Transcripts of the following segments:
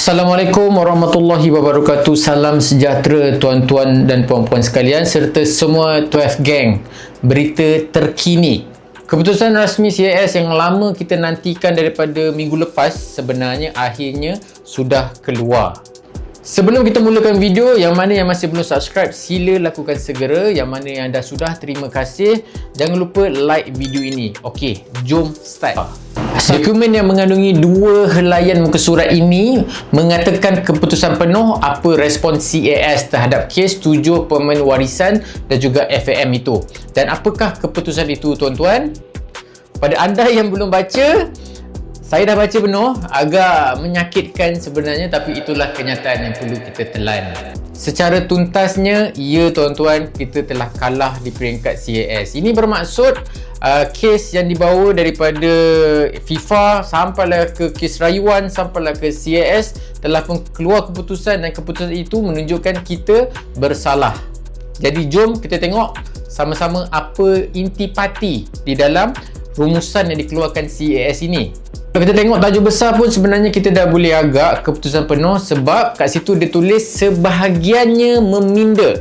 Assalamualaikum warahmatullahi wabarakatuh. Salam sejahtera tuan-tuan dan puan-puan sekalian serta semua 12 Gang. Berita terkini. Keputusan rasmi CAS yang lama kita nantikan daripada minggu lepas sebenarnya akhirnya sudah keluar. Sebelum kita mulakan video, yang mana yang masih belum subscribe, sila lakukan segera. Yang mana yang dah sudah, terima kasih. Jangan lupa like video ini. Okey, jom start. Dokumen yang mengandungi 2 helaian muka surat ini mengatakan keputusan penuh apa respons CAS terhadap kes 7 pemain warisan dan juga FAM itu. Dan apakah keputusan itu, tuan-tuan? Pada anda yang belum baca, saya dah baca penuh, agak menyakitkan sebenarnya, tapi itulah kenyataan yang perlu kita telan. Secara tuntasnya, ya tuan-tuan, kita telah kalah di peringkat CAS. Ini bermaksud kes yang dibawa daripada FIFA sampailah ke kes rayuan, sampailah ke CAS telah pun keluar keputusan, dan keputusan itu menunjukkan kita bersalah. Jadi jom kita tengok sama-sama apa intipati di dalam rumusan yang dikeluarkan CAS ini. Kalau kita tengok tajuk besar pun sebenarnya kita dah boleh agak keputusan penuh, sebab kat situ dia tulis sebahagiannya meminda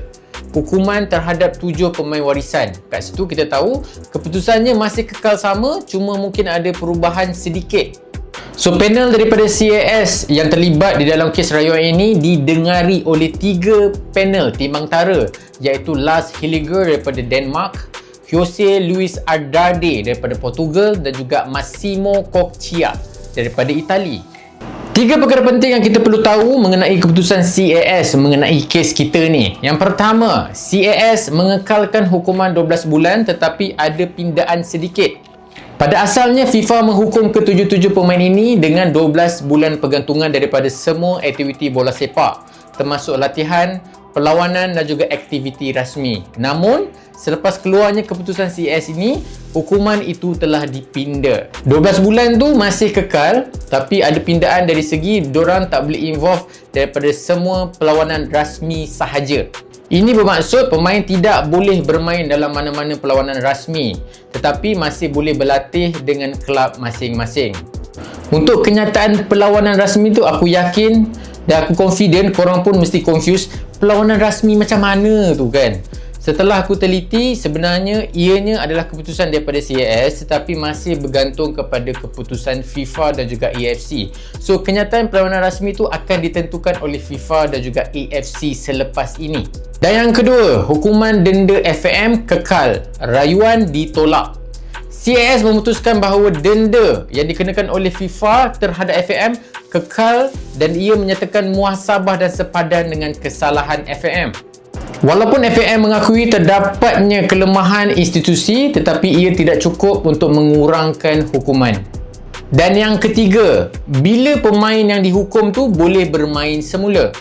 hukuman terhadap 7 pemain warisan. Kat situ kita tahu keputusannya masih kekal sama, cuma mungkin ada perubahan sedikit. So panel daripada CAS yang terlibat di dalam kes rayuan ini didengari oleh 3 panel timbang tara, iaitu Lars Hilliger daripada Denmark, Jose Luis Andrade daripada Portugal dan juga Massimo Coccia daripada Itali. 3 perkara penting yang kita perlu tahu mengenai keputusan CAS mengenai kes kita ni. Yang pertama, CAS mengekalkan hukuman 12 bulan tetapi ada pindaan sedikit. Pada asalnya FIFA menghukum ke-7 pemain ini dengan 12 bulan pergantungan daripada semua aktiviti bola sepak, termasuk latihan, perlawanan dan juga aktiviti rasmi. Namun, selepas keluarnya keputusan CAS ini, hukuman itu telah dipinda. 12 bulan tu masih kekal, tapi ada pindaan dari segi dorang tak boleh involve daripada semua perlawanan rasmi sahaja. Ini bermaksud pemain tidak boleh bermain dalam mana-mana perlawanan rasmi, tetapi masih boleh berlatih dengan kelab masing-masing. Untuk kenyataan perlawanan rasmi tu, aku yakin dan aku confident korang pun mesti confused, perlawanan rasmi macam mana tu kan. Setelah aku teliti, sebenarnya ianya adalah keputusan daripada CAS tetapi masih bergantung kepada keputusan FIFA dan juga AFC. So kenyataan perlawanan rasmi tu akan ditentukan oleh FIFA dan juga AFC selepas ini. Dan yang kedua, hukuman denda FAM kekal, rayuan ditolak. CAS memutuskan bahawa denda yang dikenakan oleh FIFA terhadap FAM kekal dan ia menyatakan muhasabah dan sepadan dengan kesalahan FAM. Walaupun FAM mengakui terdapatnya kelemahan institusi, tetapi ia tidak cukup untuk mengurangkan hukuman. Dan yang ketiga, bila pemain yang dihukum tu boleh bermain semula.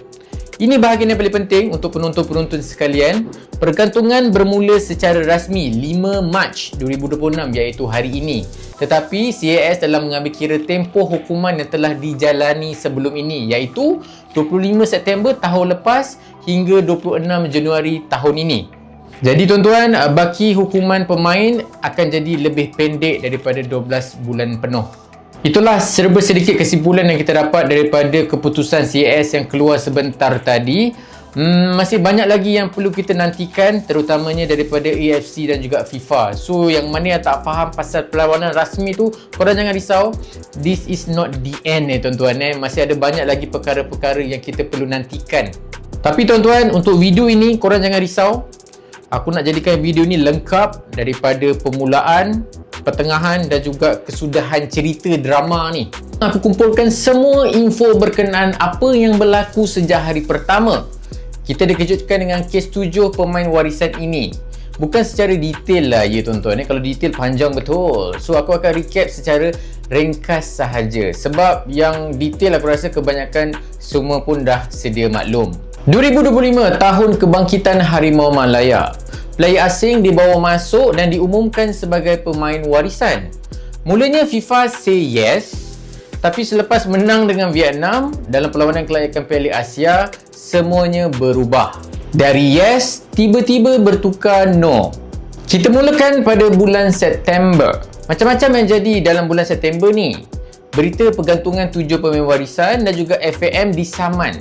Ini bahagian yang paling penting untuk penonton-penonton sekalian. Pergantungan bermula secara rasmi 5 Mac 2026 iaitu hari ini. Tetapi CAS telah mengambil kira tempoh hukuman yang telah dijalani sebelum ini, iaitu 25 September tahun lepas hingga 26 Januari tahun ini. Jadi tuan-tuan, baki hukuman pemain akan jadi lebih pendek daripada 12 bulan penuh. Itulah serba sedikit kesimpulan yang kita dapat daripada keputusan CAS yang keluar sebentar tadi. Masih banyak lagi yang perlu kita nantikan, terutamanya daripada AFC dan juga FIFA. So yang mana yang tak faham pasal perlawanan rasmi tu, korang jangan risau. This is not the end tuan-tuan. Masih ada banyak lagi perkara-perkara yang kita perlu nantikan. Tapi tuan-tuan, untuk video ini korang jangan risau. Aku nak jadikan video ni lengkap daripada permulaan, pertengahan dan juga kesudahan cerita drama ni. Aku kumpulkan semua info berkenaan apa yang berlaku sejak hari pertama kita dikejutkan dengan kes 7 pemain warisan ini. Bukan secara detail lah ya tuan-tuan. Kalau detail panjang betul. So aku akan recap secara ringkas sahaja. Sebab yang detail aku rasa kebanyakan semua pun dah sedia maklum. 2025 tahun kebangkitan Harimau Malaya. Player asing dibawa masuk dan diumumkan sebagai pemain warisan. Mulanya FIFA say yes, tapi selepas menang dengan Vietnam dalam perlawanan kelayakan Piala Asia, semuanya berubah. Dari yes, tiba-tiba bertukar no. Kita mulakan pada bulan September. Macam-macam yang jadi dalam bulan September ni. berita pergantungan 7 pemain warisan dan juga FAM disaman.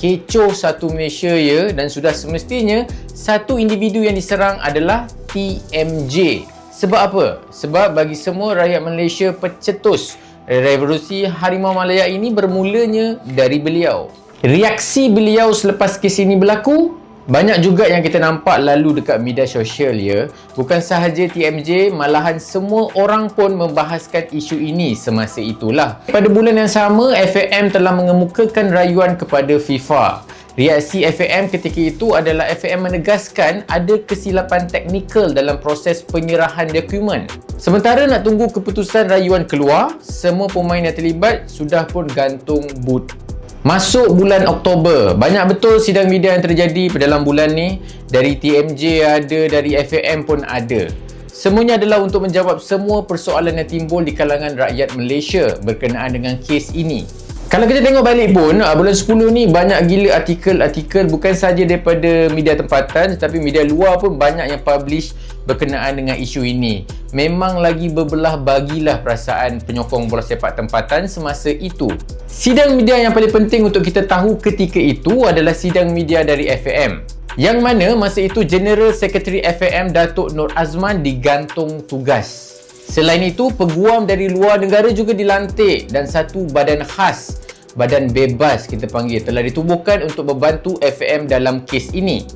Kecoh satu Malaysia ya, dan sudah semestinya satu individu yang diserang adalah TMJ. Sebab apa? Sebab bagi semua rakyat Malaysia pencetus revolusi Harimau Malaya ini bermulanya dari beliau. Reaksi beliau selepas kes ini berlaku, banyak juga yang kita nampak lalu dekat media sosial ya. Bukan sahaja TMJ, malahan semua orang pun membahaskan isu ini semasa itulah. Pada bulan yang sama, FAM telah mengemukakan rayuan kepada FIFA. Reaksi FAM ketika itu adalah FAM menegaskan ada kesilapan teknikal dalam proses penyerahan dokumen. Sementara nak tunggu keputusan rayuan keluar, semua pemain yang terlibat sudah pun gantung boot. Masuk bulan Oktober, banyak betul sidang media yang terjadi dalam bulan ni. Dari TMJ ada, dari FAM pun ada. Semuanya adalah untuk menjawab semua persoalan yang timbul di kalangan rakyat Malaysia berkenaan dengan kes ini. Kalau kita tengok balik pun, bulan 10 ni banyak gila artikel-artikel, bukan saja daripada media tempatan tetapi media luar pun banyak yang publish berkenaan dengan isu ini. Memang lagi berbelah bagilah perasaan penyokong bola sepak tempatan semasa itu. Sidang media yang paling penting untuk kita tahu ketika itu adalah sidang media dari FAM. Yang mana masa itu General Secretary FAM Datuk Nur Azman digantung tugas. Selain itu, peguam dari luar negara juga dilantik dan satu badan khas, badan bebas kita panggil, telah ditubuhkan untuk membantu FAM dalam kes ini.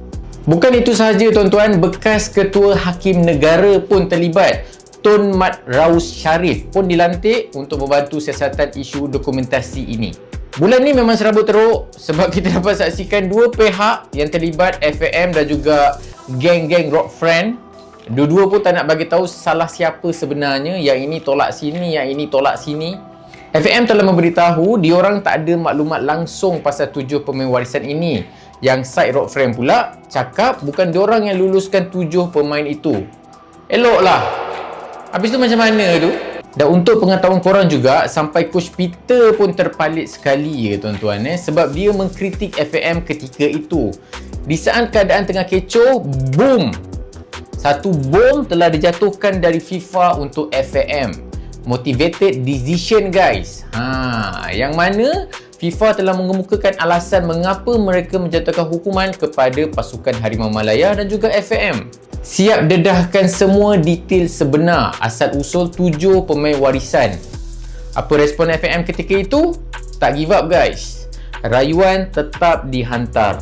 Bukan itu sahaja tuan-tuan, bekas ketua Hakim Negara pun terlibat. Tun Mat Raus Sharif pun dilantik untuk membantu siasatan isu dokumentasi ini. Bulan ni memang serabut teruk sebab kita dapat saksikan dua pihak yang terlibat, FAM dan juga geng-geng Rock Friend. Dua-dua pun tak nak bagi tahu salah siapa sebenarnya. Yang ini tolak sini, yang ini tolak sini. FAM telah memberitahu diorang tak ada maklumat langsung pasal 7 pemain warisan ini. Yang side Rock Friend pula cakap bukan diorang yang luluskan 7 pemain itu. Eloklah. Habis tu macam mana tu? Dan untuk pengetahuan korang juga, sampai Coach Peter pun terpalit sekali ya tuan-tuan sebab dia mengkritik FAM ketika itu. Di saat keadaan tengah kecoh, boom! Satu bom telah dijatuhkan dari FIFA untuk FAM. Motivated decision guys. Yang mana FIFA telah mengemukakan alasan mengapa mereka menjatuhkan hukuman kepada pasukan Harimau Malaya dan juga FAM. Siap dedahkan semua detail sebenar asal usul 7 pemain warisan. Apa respon FAM ketika itu? Tak give up guys. Rayuan tetap dihantar.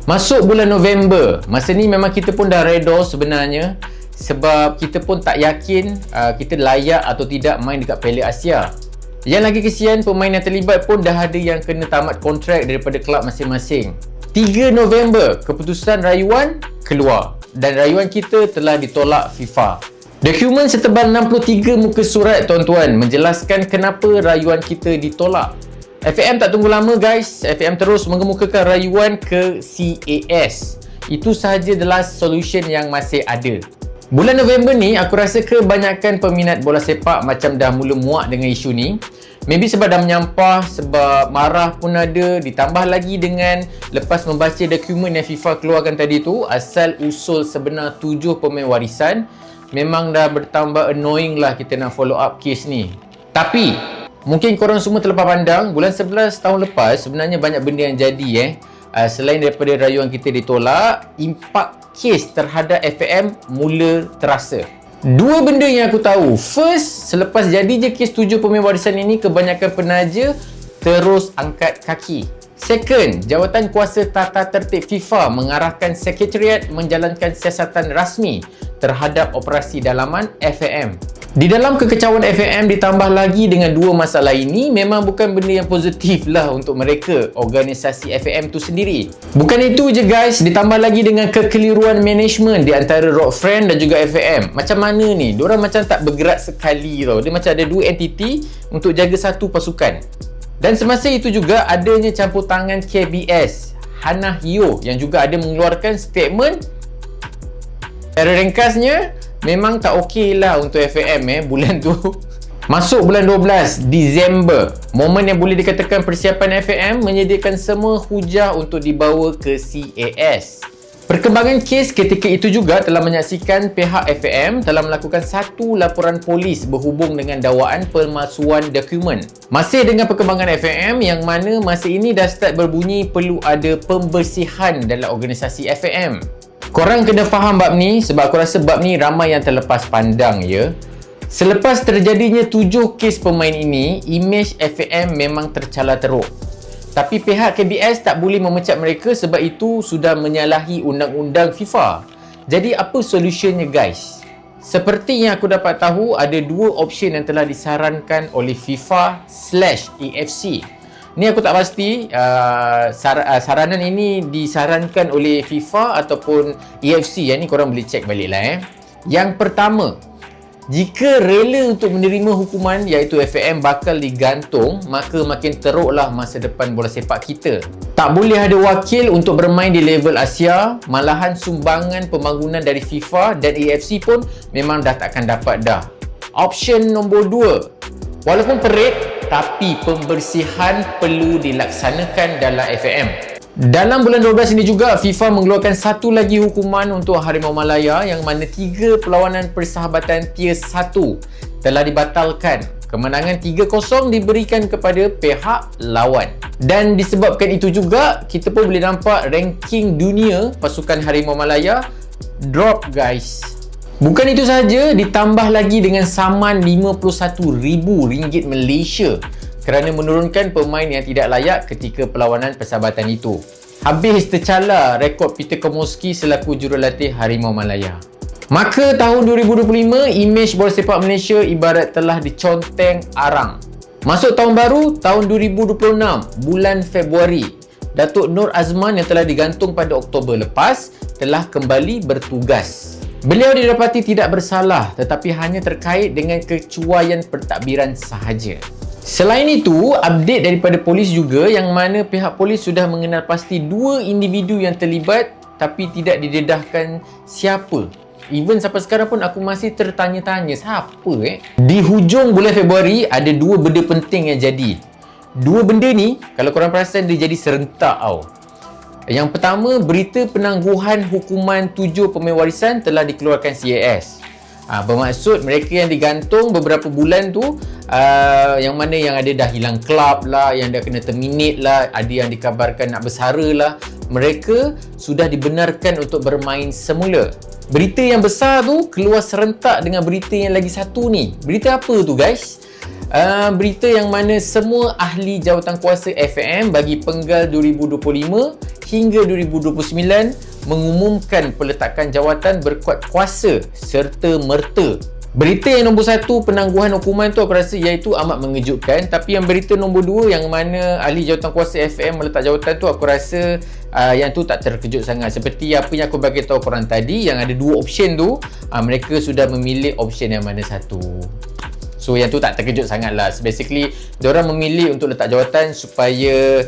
Masuk bulan November, masa ni memang kita pun dah redor sebenarnya sebab kita pun tak yakin kita layak atau tidak main dekat Piala Asia. Yang lagi kesian, pemain yang terlibat pun dah ada yang kena tamat kontrak daripada kelab masing-masing. 3 November, keputusan rayuan keluar dan rayuan kita telah ditolak FIFA. Dokumen setebal 63 muka surat tuan-tuan menjelaskan kenapa rayuan kita ditolak. FAM tak tunggu lama guys, FAM terus mengemukakan rayuan ke CAS. Itu sahaja the last solution yang masih ada. Bulan November ni aku rasa kebanyakan peminat bola sepak macam dah mula muak dengan isu ni. Maybe sebab dah menyampah, sebab marah pun ada, ditambah lagi dengan lepas membaca dokumen yang FIFA keluarkan tadi tu, asal usul sebenar 7 pemain warisan, memang dah bertambah annoying lah kita nak follow up kes ni. Tapi mungkin korang semua terlepas pandang, bulan 11 tahun lepas sebenarnya banyak benda yang jadi selain daripada rayuan kita ditolak, impak kes terhadap FAM mula terasa. Dua benda yang aku tahu. First, selepas jadi je kes 7 pemain warisan ini, kebanyakan penaja terus angkat kaki. Second, jawatan kuasa tata tertib FIFA mengarahkan sekretariat menjalankan siasatan rasmi terhadap operasi dalaman FAM. Di dalam kekecauan FAM ditambah lagi dengan dua masalah ini, memang bukan benda yang positif lah untuk mereka, organisasi FAM tu sendiri. Bukan itu je guys, ditambah lagi dengan kekeliruan management di antara Rock Friend dan juga FAM. Macam mana ni? Diorang macam tak bergerak sekali tau. Dia macam ada dua entiti untuk jaga satu pasukan. Dan semasa itu juga adanya campur tangan KBS, Hannah Hio, yang juga ada mengeluarkan statement. Secara ringkasnya, memang tak okey lah untuk FAM bulan tu. Masuk bulan 12 Disember, momen yang boleh dikatakan persiapan FAM menyediakan semua hujah untuk dibawa ke CAS. Perkembangan kes ketika itu juga telah menyaksikan pihak FAM telah melakukan satu laporan polis berhubung dengan dakwaan pemalsuan dokumen. Masih dengan perkembangan FAM yang mana masa ini dah start berbunyi perlu ada pembersihan dalam organisasi FAM. Korang kena faham bab ni sebab aku rasa bab ni ramai yang terlepas pandang ya. Selepas terjadinya 7 kes pemain ini, imej FAM memang tercala teruk. Tapi pihak KBS tak boleh memecat mereka sebab itu sudah menyalahi undang-undang FIFA. Jadi apa solusinya guys? Seperti yang aku dapat tahu, ada 2 option yang telah disarankan oleh FIFA/AFC. Ni aku tak pasti saranan ini disarankan oleh FIFA ataupun AFC. Yang ni korang boleh check balik lah Yang pertama, jika rela untuk menerima hukuman iaitu FAM bakal digantung, maka makin teruklah masa depan bola sepak kita. Tak boleh ada wakil untuk bermain di level Asia, malahan sumbangan pembangunan dari FIFA dan AFC pun memang dah takkan dapat dah. Option nombor 2, walaupun perit, tapi pembersihan perlu dilaksanakan dalam FAM. Dalam bulan 12 ini juga, FIFA mengeluarkan satu lagi hukuman untuk Harimau Malaya yang mana 3 perlawanan persahabatan tier 1 telah dibatalkan. Kemenangan 3-0 diberikan kepada pihak lawan. Dan disebabkan itu juga, kita pun boleh nampak ranking dunia pasukan Harimau Malaya drop guys. Bukan itu sahaja, ditambah lagi dengan saman RM51,000 Malaysia kerana menurunkan pemain yang tidak layak ketika perlawanan persahabatan itu. Habis tercala rekod Peter Komorski selaku jurulatih Harimau Malaya. Maka tahun 2025, imej bola sepak Malaysia ibarat telah diconteng arang. Masuk tahun baru, tahun 2026, bulan Februari, Datuk Nur Azman yang telah digantung pada Oktober lepas telah kembali bertugas. Beliau didapati tidak bersalah tetapi hanya terkait dengan kecuaian pentadbiran sahaja. Selain itu, update daripada polis juga yang mana pihak polis sudah mengenal pasti 2 individu yang terlibat tapi tidak didedahkan siapa. Even sampai sekarang pun aku masih tertanya-tanya siapa Di hujung bulan Februari ada 2 benda penting yang jadi. 2 benda ni kalau korang perasan dia jadi serentak tau. Yang pertama, berita penangguhan hukuman 7 pemain warisan telah dikeluarkan CAS. Bermaksud mereka yang digantung beberapa bulan tu yang mana yang ada dah hilang kelab lah, yang dah kena terminate lah, ada yang dikabarkan nak bersara lah, mereka sudah dibenarkan untuk bermain semula. Berita yang besar tu keluar serentak dengan berita yang lagi satu ni. Berita apa tu guys? Berita yang mana semua ahli jawatankuasa FAM bagi penggal 2025 hingga 2029 mengumumkan peletakan jawatan berkuat kuasa serta merta. Berita yang nombor 1 penangguhan hukuman tu aku rasa iaitu amat mengejutkan, tapi yang berita nombor 2 yang mana ahli jawatankuasa FAM meletak jawatan tu aku rasa yang tu tak terkejut sangat. Seperti apa yang aku bagi tahu korang tadi, yang ada 2 option tu mereka sudah memilih option yang mana satu. So yang tu tak terkejut sangat lah. So, basically diorang memilih untuk letak jawatan supaya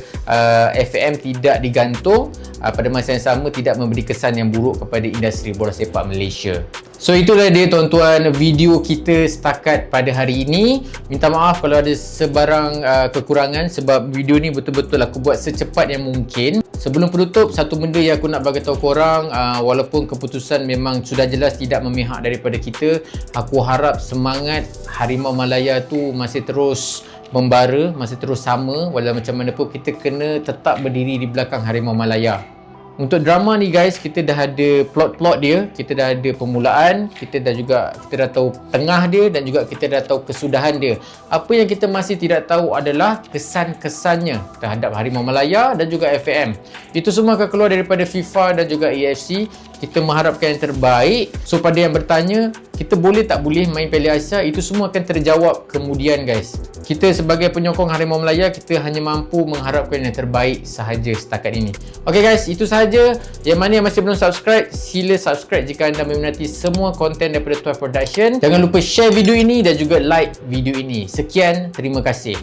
FAM tidak digantung, pada masa yang sama tidak memberi kesan yang buruk kepada industri bola sepak Malaysia. So itulah dia tuan-tuan video kita setakat pada hari ini. Minta maaf kalau ada sebarang kekurangan sebab video ni betul-betul aku buat secepat yang mungkin. Sebelum penutup, satu benda yang aku nak bagi tahu korang, walaupun keputusan memang sudah jelas tidak memihak daripada kita, aku harap semangat Harimau Malaya tu masih terus membara, masih terus sama. Walau macam mana pun kita kena tetap berdiri di belakang Harimau Malaya. Untuk drama ni guys, kita dah ada plot-plot dia, kita dah ada permulaan, kita dah tahu tengah dia dan juga kita dah tahu kesudahan dia. Apa yang kita masih tidak tahu adalah kesan-kesannya terhadap Harimau Malaya dan juga FAM. Itu semua akan keluar daripada FIFA dan juga AFC. Kita mengharapkan yang terbaik. So pada yang bertanya, kita boleh tak boleh main Piala Asia, itu semua akan terjawab kemudian guys. Kita sebagai penyokong Harimau Malaya, kita hanya mampu mengharapkan yang terbaik sahaja setakat ini. Okay guys, itu sahaja. Yang mana yang masih belum subscribe, sila subscribe jika anda meminati semua konten daripada Tuan Production. Jangan lupa share video ini dan juga like video ini. Sekian, terima kasih.